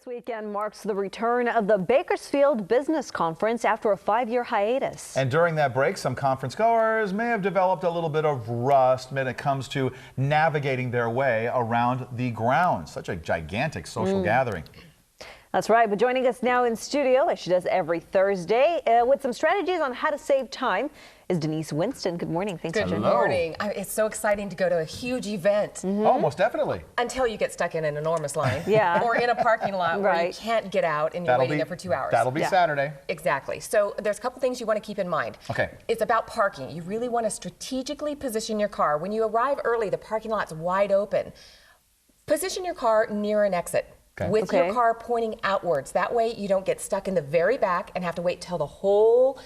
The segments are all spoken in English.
This weekend marks the return of the Bakersfield Business Conference after a 5-year hiatus. And during that break, some conference goers may have developed a little bit of rust when it comes to navigating their way around the grounds. Such a gigantic social gathering. That's right, but joining us now in studio, as she does every Thursday, with some strategies on how to save time, is Denise Winston. Good morning. Thanks for joining. Good morning. It's so exciting to go to a huge event. Oh, most definitely. Until you get stuck in an enormous line. Yeah. Or in a parking lot where you Right. can't get out and you're waiting there for 2 hours. That'll be Saturday. Exactly. So there's a couple things you want to keep in mind. Okay. It's about parking. You really want to strategically position your car. When you arrive early, the parking lot's wide open. Position your car near an exit. With your car pointing outwards. That way you don't get stuck in the very back and have to wait till the whole,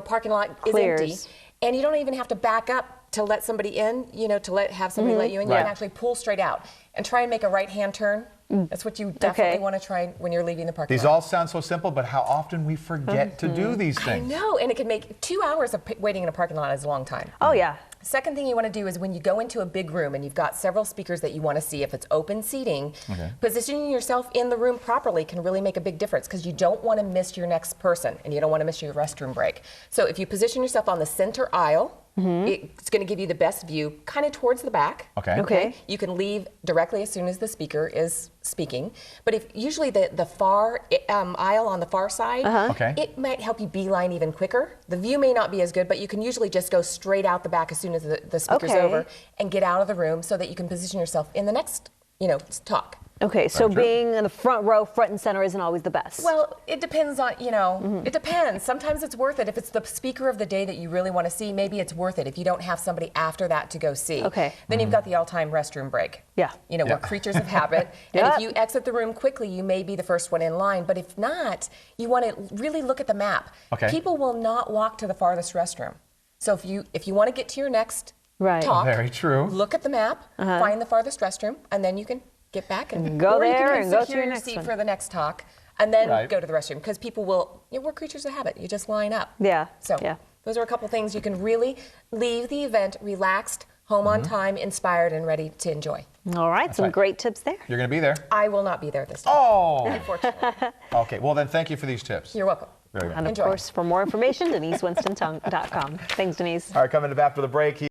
parking lot is empty. And you don't even have to back up to let somebody in, to have somebody let you in. You can actually pull straight out and try and make a right-hand turn. That's what you definitely want to try when you're leaving the parking lot. These all sound so simple, but how often we forget to do these things. I know, and it can make 2 hours of waiting in a parking lot is a long time. Oh, yeah. Second thing you want to do is when you go into a big room and you've got several speakers that you want to see, if it's open seating, positioning yourself in the room properly can really make a big difference because you don't want to miss your next person and you don't want to miss your restroom break. So if you position yourself on the center aisle, it's going to give you the best view kind of towards the back. Okay. You can leave directly as soon as the speaker is speaking. But if usually the far aisle on the far side, it might help you beeline even quicker. The view may not be as good, but you can usually just go straight out the back as soon as the speaker's over and get out of the room so that you can position yourself in the next, talk. Okay, so being in the front row, front and center isn't always the best. Well, it depends on, it depends. Sometimes it's worth it. If it's the speaker of the day that you really want to see, maybe it's worth it if you don't have somebody after that to go see. Okay. Then you've got the all-time restroom break. Yeah. We're creatures of habit. And if you exit the room quickly, you may be the first one in line. But if not, you want to really look at the map. People will not walk to the farthest restroom. So if you want to get to your next talk, very true. Look at the map, find the farthest restroom, and then you can get back and go or there you can and go to secure your your next seat one. for the next talk, and then go to the restroom because people will. We're creatures of habit. You just line up. So those are a couple things you can really leave the event relaxed, home on time, inspired, and ready to enjoy. All right, some great tips there. You're going to be there? I will not be there this time. Oh, unfortunately. Okay. Well, then thank you for these tips. You're welcome. And of course, for more information, DeniseWinston.com. Thanks, Denise. All right, coming up after the break.